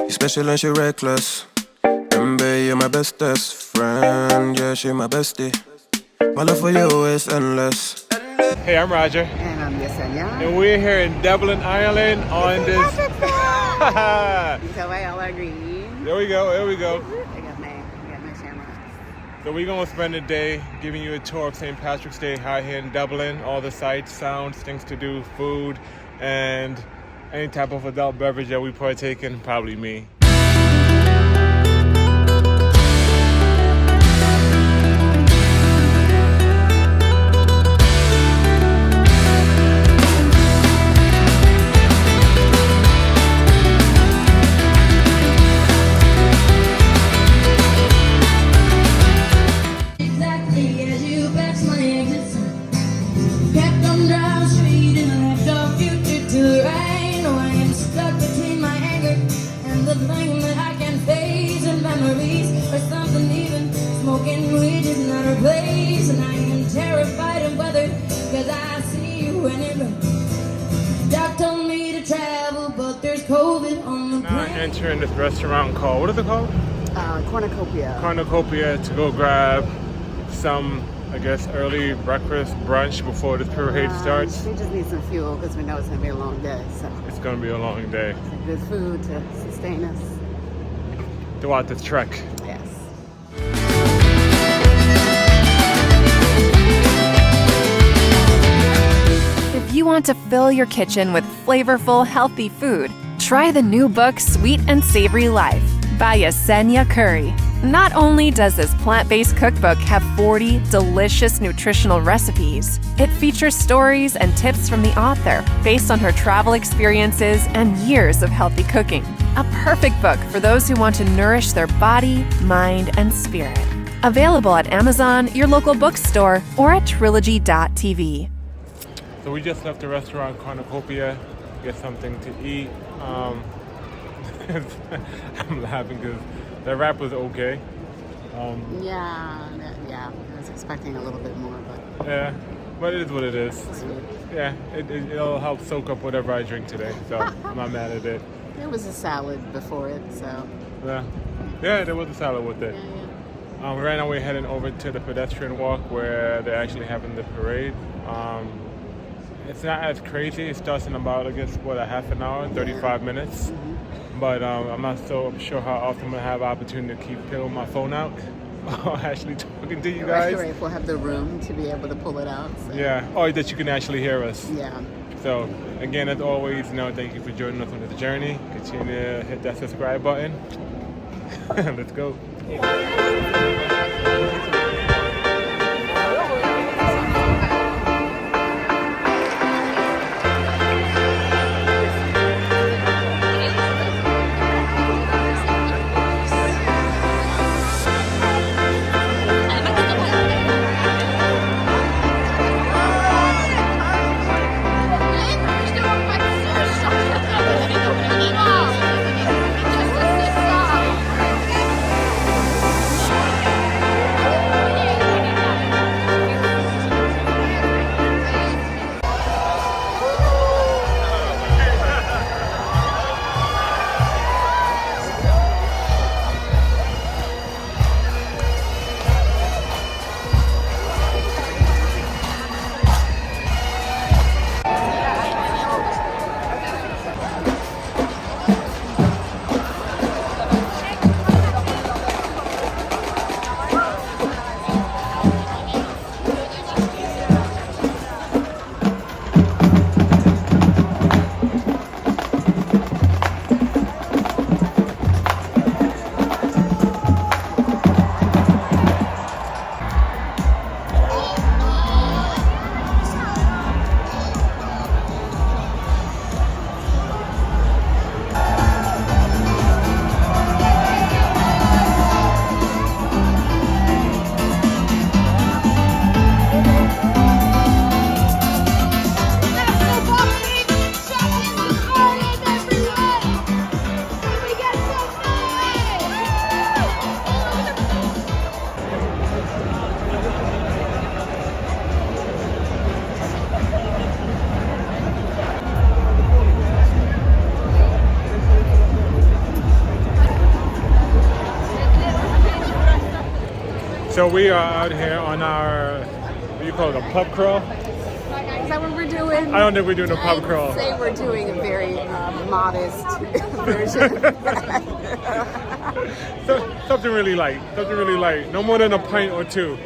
You special and she reckless. Remember, you're my bestest friend. Yeah, she my bestie. My love for you is endless. Hey, I'm Roger. And I'm Yecenia. And we're here in Dublin, Ireland on this. You tell why y'all are green. There we go. I got my shamrocks. So we're going to spend the day giving you a tour of St. Patrick's Day out here in Dublin. All the sights, sounds, things to do, food, and any type of adult beverage that we partake in, probably me. Entering this restaurant called, what is it called? Cornucopia. Cornucopia, to go grab some, I guess, early breakfast, brunch before this parade starts. We just need some fuel because we know it's going to be a long day. So it's going to be a long day. Some good food to sustain us throughout this trek. Yes. If you want to fill your kitchen with flavorful, healthy food, try the new book, Sweet and Savory Life by Yecenia Curry. Not only does this plant-based cookbook have 40 delicious nutritional recipes, it features stories and tips from the author based on her travel experiences and years of healthy cooking. A perfect book for those who want to nourish their body, mind, and spirit. Available at Amazon, your local bookstore, or at trilogy.tv. So we just left the restaurant Cornucopia, get something to eat. I'm laughing because the wrap was okay. Yeah, I was expecting a little bit more, but yeah, but it is what it is. Sweet. Yeah, it'll help soak up whatever I drink today, so I'm not mad at it. There was a salad before it, so yeah, there was a salad with it. Yeah. Right now we're heading over to the pedestrian walk where they're actually having the parade. It's not as crazy. It starts in about, I guess, a half an hour, 35 minutes. Mm-hmm. But I'm not so sure how often I'm going to have an opportunity to keep pulling my phone out or actually talking to you guys. Right, we'll have the room to be able to pull it out. So. Yeah, or that you can actually hear us. Yeah. So, again, as always, thank you for joining us on this journey. Continue to hit that subscribe button. Let's go. So we are out here on our, what do you call it, a pub crawl? Is that what we're doing? I don't think we're doing a pub crawl. I'd say we're doing a very modest version. Something really light. Something really light. No more than a pint or two.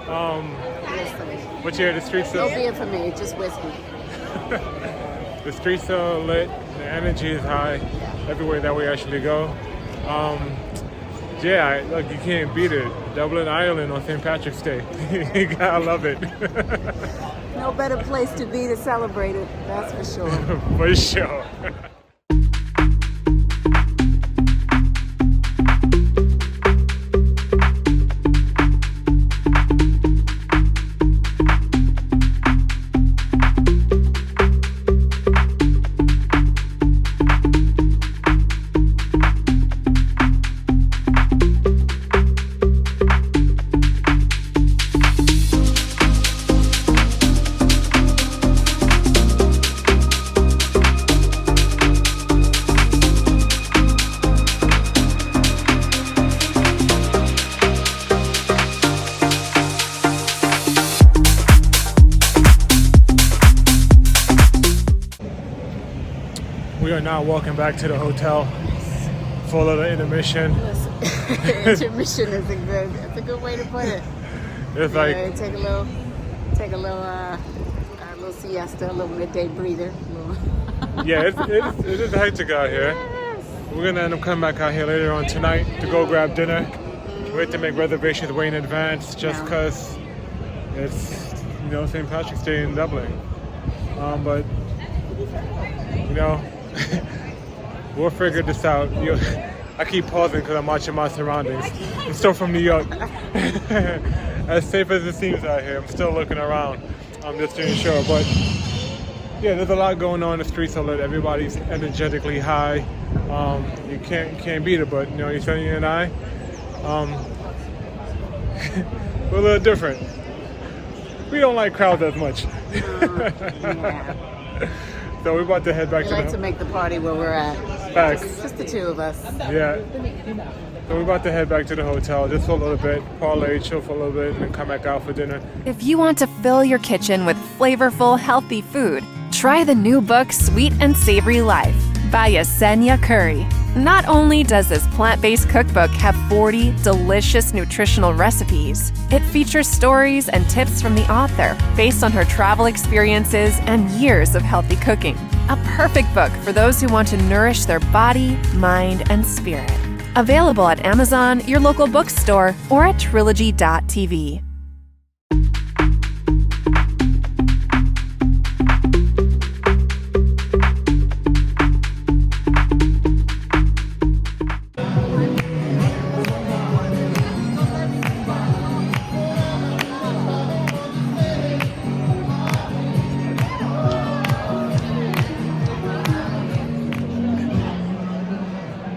But yeah, the streets No are, beer for me, just whiskey. the streets are lit. The energy is high everywhere that we actually go. Look, you can't beat it. Dublin, Ireland on St. Patrick's Day. You gotta love it. No better place to be to celebrate it, that's for sure. For sure. We are now walking back to the hotel for a little intermission. Intermission is a good way to put it. It's like, take a little siesta, a little midday breather. yeah, it is hectic out here. We're gonna end up coming back out here later on tonight to go grab dinner. We have to make reservations way in advance just because it's, St. Patrick's Day in Dublin. But we'll figure this out. I keep pausing because I'm watching my surroundings. I'm still from New York. As safe as it seems out here, I'm still looking around. I'm just to ensure. But yeah, there's a lot going on. The streets are lit. Everybody's energetically high. You can't beat it. But Yecenia and I, we're a little different. We don't like crowds as much. So we're about to head back We to like to make the party where we're at. Facts. Just the two of us. Yeah. So we're about to head back to the hotel just for a little bit, parlay, chill for a little bit, and then come back out for dinner. If you want to fill your kitchen with flavorful, healthy food, try the new book Sweet and Savory Life by Yecenia Curry. Not only does this plant-based cookbook have 40 delicious nutritional recipes, it features stories and tips from the author based on her travel experiences and years of healthy cooking. A perfect book for those who want to nourish their body, mind, and spirit. Available at Amazon, your local bookstore, or at trilogy.tv.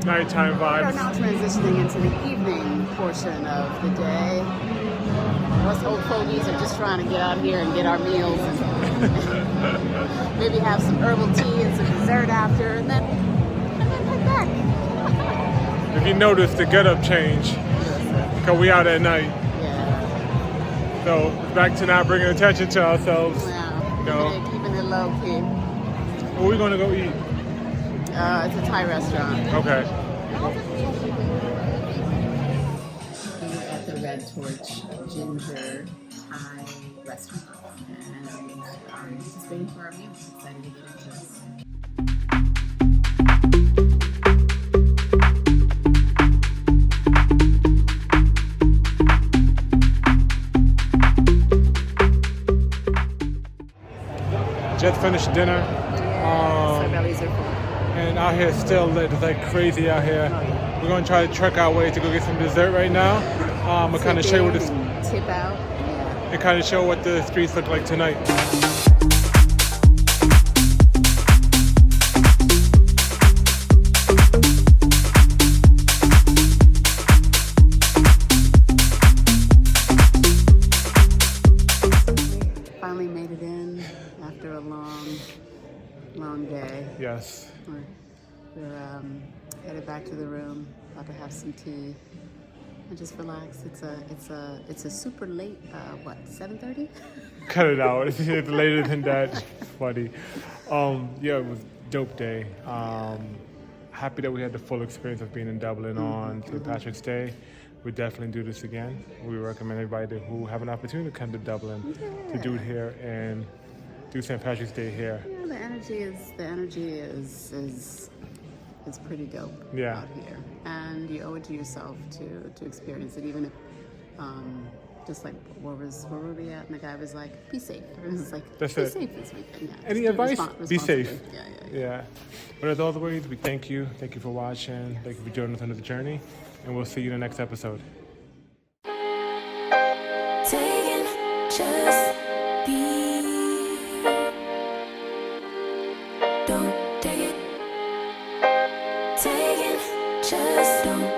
Nighttime We are vibes. now transitioning into the evening portion of the day. Us old fogies are just trying to get out here and get our meals and maybe have some herbal tea and some dessert after, and then head back. If you notice the get-up change, because we out at night. Yeah. So back to not bringing attention to ourselves. Wow. Keeping it low key. Where are we going to go eat? It's a Thai restaurant. Okay. We were at the Red Torch Ginger Thai restaurant, and just waiting for our meal. Excited to get into it. Just finished dinner. Our bellies are full. And out here it's still lit. It's like crazy out here. We're going to try to trek our way to go get some dessert right now. We'll kind of show you what this, tip out. and kind of show what the streets look like tonight. Finally made it in after a long day. Yes. We're headed back to the room, about to have some tea, I just relaxed. It's a super late. What, 7:30? Cut it out. It's later than that. Funny. Yeah, it was a dope day. Happy that we had the full experience of being in Dublin on St. Patrick's Day. We definitely do this again. We recommend everybody who have an opportunity to come to Dublin to do it here and do St. Patrick's Day here. Yeah, the energy is pretty dope Yeah. out here, and you owe it to yourself to experience it, even if just like where were we at? And the guy was like, "Be safe." It was like, That's "Be it. safe this weekend." Yeah. Any Just advice? Be safe. Yeah. Yeah. But as always, we thank you. Thank you for watching. Thank you for joining us on the journey. And we'll see you in the next episode. Taking just be. Don't take it. Taking just don't.